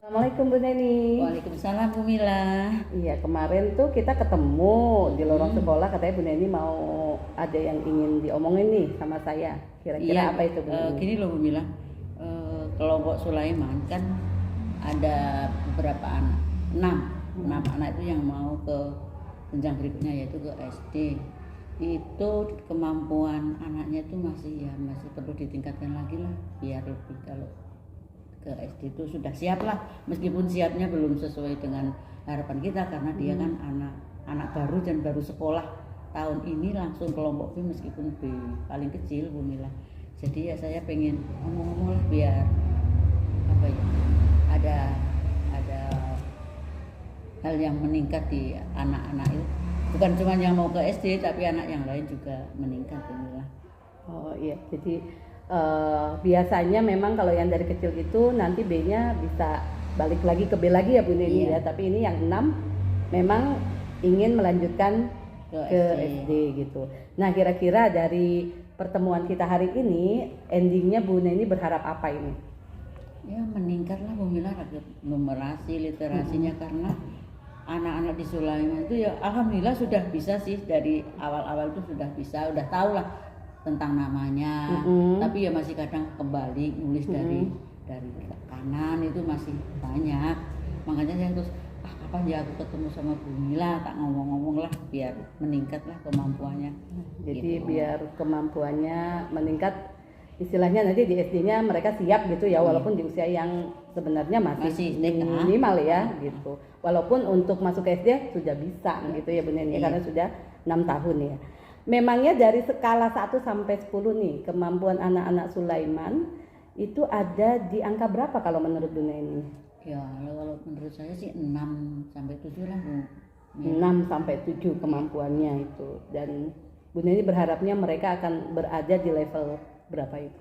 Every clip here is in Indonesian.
Assalamualaikum Bu Neni. Waalaikumsalam Bu Mila. Iya, kemarin tuh kita ketemu di lorong sekolah, katanya Bu Neni mau ada yang ingin diomongin nih sama saya. Kira-kira Iya, apa itu Bu Neni? gini loh Bu Mila. Kelompok Sulaiman kan ada beberapa anak, enam anak itu yang mau ke jenjang berikutnya yaitu ke SD. Itu kemampuan anaknya itu masih perlu ditingkatkan lagi lah biar lebih kalau ke SD itu sudah siap lah, meskipun siapnya belum sesuai dengan harapan kita karena dia kan anak baru dan baru sekolah tahun ini langsung kelompok B meskipun B paling kecil Bu Mila. Jadi ya saya pengen ngomong-ngomong lah biar apa ya, ada hal yang meningkat di anak-anak itu, bukan cuma yang mau ke SD tapi anak yang lain juga meningkat Bu Mila. Oh iya, jadi biasanya memang kalau yang dari kecil itu nanti B-nya bisa balik lagi ke B lagi ya Bu Neni Iya. ya. Tapi ini yang 6 memang ingin melanjutkan ke SD gitu. Nah, kira-kira dari pertemuan kita hari ini endingnya Bu Neni berharap apa ini? Ya meningkatlah Bu Mila numerasi literasinya karena anak-anak di Sulaiman itu ya alhamdulillah sudah bisa sih, dari awal-awal itu sudah bisa, udah tahu lah tentang namanya. Tapi ya masih kadang kembali nulis dari kanan itu masih banyak. Makanya saya terus kapan ya aku ketemu sama Bu Mila tak ngomong-ngomong lah biar meningkat lah kemampuannya. Jadi Gitu. biar kemampuannya meningkat, istilahnya nanti di SD-nya mereka siap gitu ya, walaupun di usia yang sebenarnya masih minimal ya gitu. Walaupun untuk masuk ke SD sudah bisa gitu ya Bu Neni, karena sudah 6 tahun ya. Memangnya dari skala 1 sampai 10 nih, kemampuan anak-anak Sulaiman itu ada di angka berapa kalau menurut Bu Neni? Ya kalau menurut saya sih 6 sampai 7 lah Bu. 6 sampai 7 kemampuannya itu. Dan Bu Neni berharapnya mereka akan berada di level berapa itu?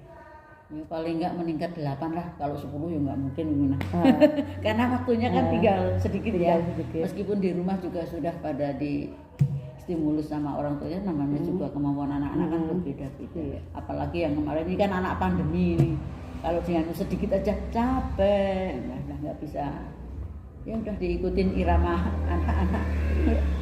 Ya paling enggak meningkat 8 lah, kalau 10 ya enggak mungkin gimana. Karena waktunya kan tinggal sedikit ya. Meskipun di rumah juga sudah pada di stimulus sama orang tuanya, namanya juga kemampuan anak-anak kan berbeda-beda. Apalagi yang kemarin ini kan anak pandemi ini. Kalau dengan sedikit aja capek, nggak bisa. Ya udah diikutin irama anak-anak.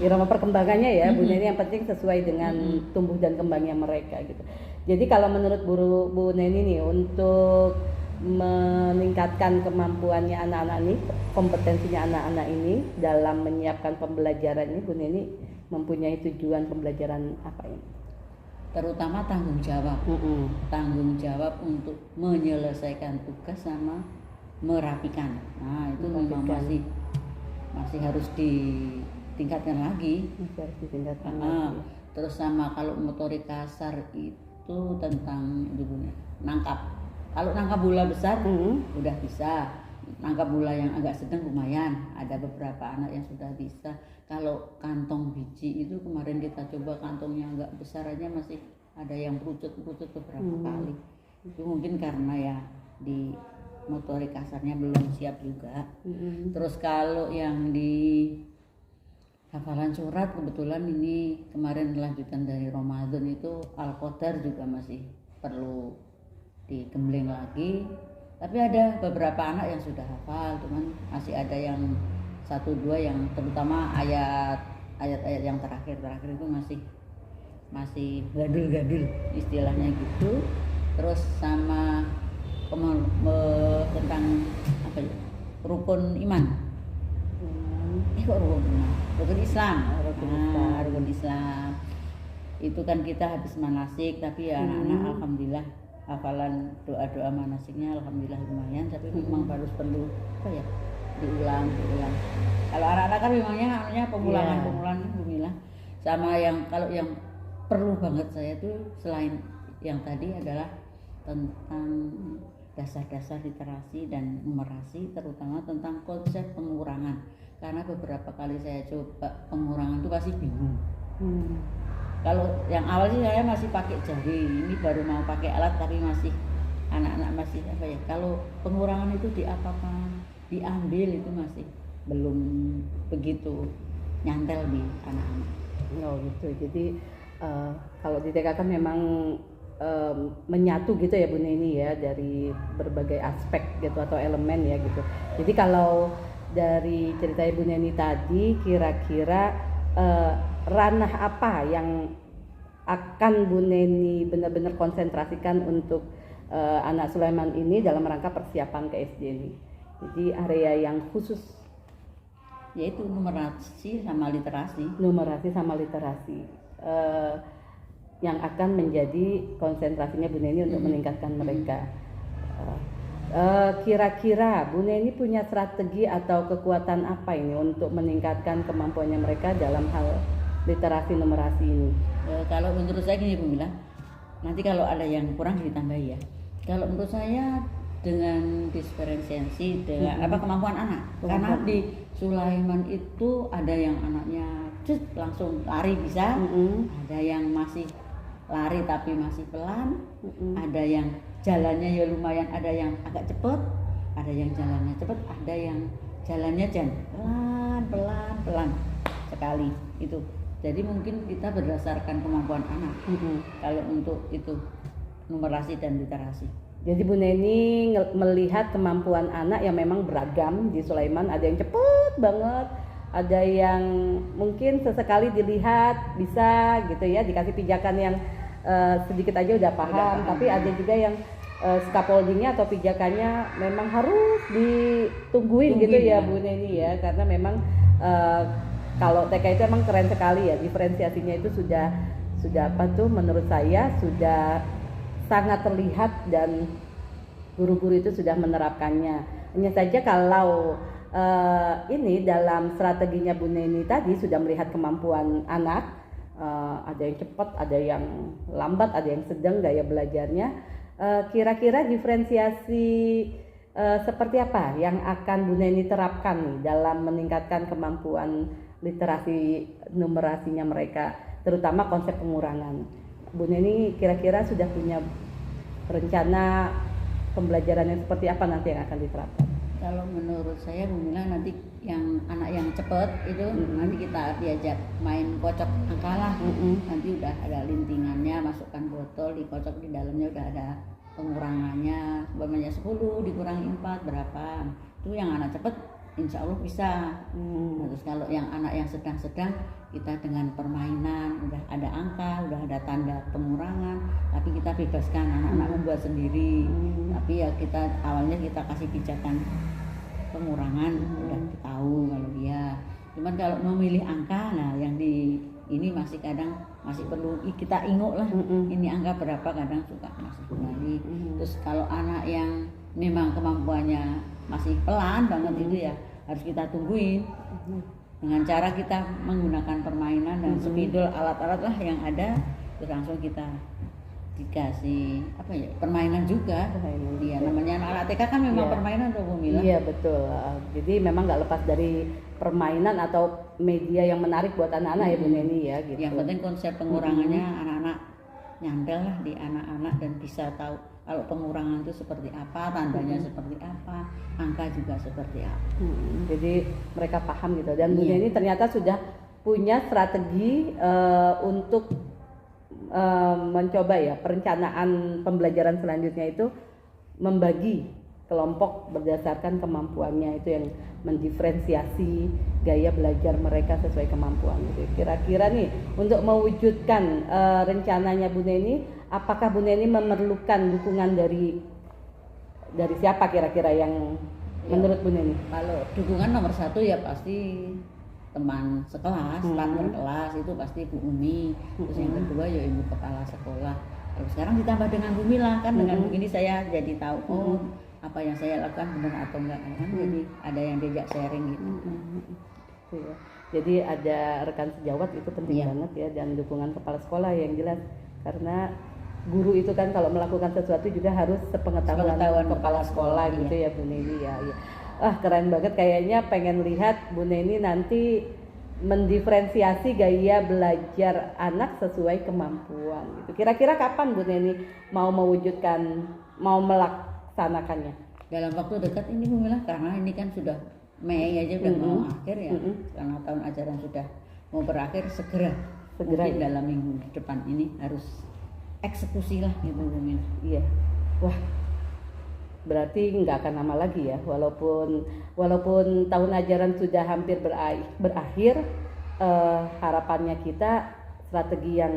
Irama perkembangannya ya, Bu Neni, yang penting sesuai dengan tumbuh dan kembangnya mereka gitu. Jadi kalau menurut Bu Neni nih, untuk meningkatkan kemampuannya anak-anak ini, kompetensinya anak-anak ini dalam menyiapkan pembelajaran ini, Bu Neni mempunyai tujuan pembelajaran apa ini? Terutama tanggung jawab. Tanggung jawab untuk menyelesaikan tugas sama merapikan. Nah, itu memang masih harus ditingkatkan lagi. Terus sama kalau motorik kasar itu tentang nangkap. Kalau nangkap bola besar udah bisa. Nangkap bola yang agak sedang lumayan, ada beberapa anak yang sudah bisa. Kalau kantong biji itu kemarin kita coba, kantongnya agak besar aja masih ada yang perucut beberapa kali. Itu mungkin karena ya di motorik kasarnya belum siap juga. Terus kalau yang di hafalan surat, kebetulan ini kemarin lanjutan dari Ramadan itu Al-Qadar juga masih perlu digembleng lagi. Tapi ada beberapa anak yang sudah hafal, cuman masih ada yang 1-2 yang terutama ayat-ayat yang terakhir itu masih gadul istilahnya gitu. Terus sama tentang apa ya, rukun iman. Rukun Islam. Rukun Islam. Itu kan kita habis manasik, tapi ya anak-anak alhamdulillah hafalan doa-doa manasiknya alhamdulillah lumayan, tapi memang harus perlu diulang. Kalau anak-anak kan memangnya pengulangan Bu Mila. Sama yang kalau yang perlu banget saya tuh selain yang tadi adalah tentang dasar-dasar literasi dan numerasi, terutama tentang konsep pengurangan. Karena beberapa kali saya coba pengurangan itu pasti bingung. Kalau yang awal sih saya masih pakai jari, ini baru mau pakai alat tapi masih anak-anak masih kalau pengurangan itu diapakan, diambil itu masih belum begitu nyantel di anak-anak. Oh gitu. Jadi kalau di TK kan memang menyatu gitu ya Bu Neni ya, dari berbagai aspek gitu atau elemen ya gitu. Jadi kalau dari cerita Ibu Neni tadi, kira-kira ranah apa yang akan Bu Neni benar-benar konsentrasikan untuk anak Sulaiman ini dalam rangka persiapan ke SD ini? Jadi area yang khusus yaitu numerasi sama literasi. Numerasi sama literasi yang akan menjadi konsentrasinya Bu Neni untuk meningkatkan mereka. Kira-kira Bu Neni punya strategi atau kekuatan apa ini untuk meningkatkan kemampuannya mereka dalam hal literasi numerasi ini? Kalau menurut saya gini Bu Mila, nanti kalau ada yang kurang ditambahi ya. Kalau menurut saya dengan diferensiasi dengan kemampuan anak. Karena di Sulaiman itu ada yang anaknya langsung lari bisa, ada yang masih lari tapi masih pelan, ada yang jalannya ya lumayan, ada yang agak cepet, ada yang jalannya cepet, ada yang jalannya pelan sekali itu. Jadi mungkin kita berdasarkan kemampuan anak kalau untuk itu numerasi dan literasi. Jadi Bu Neni melihat kemampuan anak yang memang beragam di Sulaiman, ada yang cepet banget, ada yang mungkin sesekali dilihat bisa gitu ya, dikasih pijakan yang sedikit aja udah paham. Tapi ada juga yang scaffoldingnya atau pijakannya memang harus ditungguin gitu ya Bu Neni ya, karena memang kalau TK itu emang keren sekali ya, diferensiasinya itu sudah apa tuh menurut saya sudah sangat terlihat dan guru-guru itu sudah menerapkannya. Hanya saja kalau ini dalam strateginya Bu Neni tadi sudah melihat kemampuan anak, ada yang cepat, ada yang lambat, ada yang sedang gaya belajarnya. Kira-kira diferensiasi seperti apa yang akan Bu Neni terapkan nih dalam meningkatkan kemampuan literasi numerasinya mereka, terutama konsep pengurangan. Bu Neni kira-kira sudah punya rencana pembelajaran yang seperti apa nanti yang akan diterapkan? Kalau menurut saya Bu Mila, nanti yang anak yang cepat itu nanti kita diajak main kocok angka lah. Nanti udah ada lintingannya, masukkan botol, dikocok di dalamnya udah ada pengurangannya. Umpamanya 10 dikurangi 4 berapa? Itu yang anak cepat insya Allah bisa. Terus kalau yang anak yang sedang-sedang, kita dengan permainan udah ada angka, udah ada tanda pengurangan, tapi kita bebaskan anak-anak membuat sendiri. Tapi ya kita awalnya kita kasih pijakan pengurangan, udah tahu kalau dia. Cuman kalau memilih angka, nah yang di ini masih kadang masih perlu kita inguk lah. Ini angka berapa, kadang suka masih kembali. Terus kalau anak yang memang kemampuannya masih pelan banget itu ya harus kita tungguin dengan cara kita menggunakan permainan dan spidol, alat-alat lah yang ada, terus langsung kita dikasih apa ya, permainan juga. Iya, namanya anak TK kan memang permainan tuh Bu Mila. Iya betul. Jadi memang nggak lepas dari permainan atau media yang menarik buat anak-anak ya Bu Neni ya gitu. Yang penting konsep pengurangannya anak-anak nyandel lah di anak-anak dan bisa tahu kalau pengurangan itu seperti apa, tandanya seperti apa, angka juga seperti apa. Jadi mereka paham gitu. Dan Bu Neni ternyata sudah punya strategi untuk mencoba ya perencanaan pembelajaran selanjutnya itu membagi kelompok berdasarkan kemampuannya, itu yang mendiferensiasi gaya belajar mereka sesuai kemampuan gitu. Kira-kira nih untuk mewujudkan rencananya Bu Neni, apakah Bu Neni memerlukan dukungan dari siapa kira-kira yang menurut Bu Neni? Kalau dukungan nomor 1 ya pasti teman sekelas, partner kelas itu pasti Bu Umi. Terus yang kedua ya ibu kepala sekolah. Terus sekarang ditambah dengan Bu Mila kan, dengan begini saya jadi tahu apa yang saya lakukan benar atau enggak kan, jadi ada yang diajak sharing gitu. Jadi ada rekan sejawat itu penting banget ya, dan dukungan kepala sekolah yang jelas, karena guru itu kan kalau melakukan sesuatu juga harus sepengetahuan kepala sekolah gitu ya Bu Neni ya. Keren banget, kayaknya pengen lihat Bu Neni nanti mendiferensiasi gaya belajar anak sesuai kemampuan gitu. Kira-kira kapan Bu Neni mau melaksanakannya? Dalam waktu dekat ini Bu Mila, karena ini kan sudah Mei aja udah mau akhir ya, karena tahun ajaran sudah mau berakhir, segera mungkin dalam minggu depan ini harus eksekusi lah gitu Bu Min. Iya. Wah, berarti nggak akan lama lagi ya, walaupun tahun ajaran sudah hampir berakhir, harapannya kita strategi yang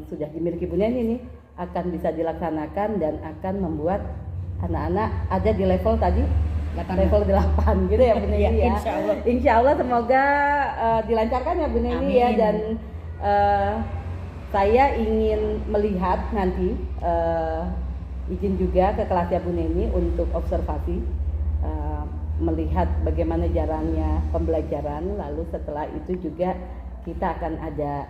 sudah dimiliki Bu Neni ini akan bisa dilaksanakan dan akan membuat anak-anak ada di level tadi level 8 gitu ya Bu Neni ya. Insya Allah semoga dilancarkan ya Bu Neni ya, dan saya ingin melihat nanti izin juga ke kelasnya Bu Neni untuk observasi, melihat bagaimana jalannya pembelajaran, lalu setelah itu juga kita akan ada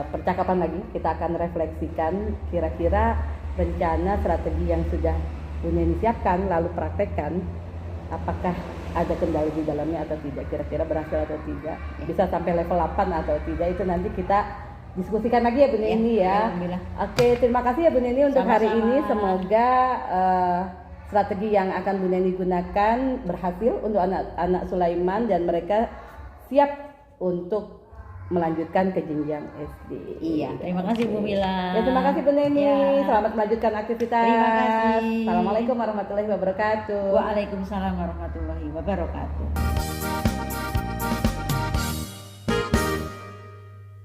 percakapan lagi, kita akan refleksikan kira-kira rencana strategi yang sudah Bu Neni siapkan lalu praktekkan, apakah ada kendala di dalamnya atau tidak, kira-kira berhasil atau tidak, bisa sampai level 8 atau tidak, itu nanti kita diskusikan lagi ya Bu Neni ya. Oke, terima kasih ya Bu Neni untuk hari ini. Semoga strategi yang akan Bu Neni gunakan berhasil untuk anak-anak Sulaiman dan mereka siap untuk melanjutkan ke jenjang SD. Iya, terima kasih Bu Mila. Ya, terima kasih Bu Neni. Ya. Selamat melanjutkan aktivitas. Terima kasih. Assalamualaikum warahmatullahi wabarakatuh. Waalaikumsalam warahmatullahi wabarakatuh.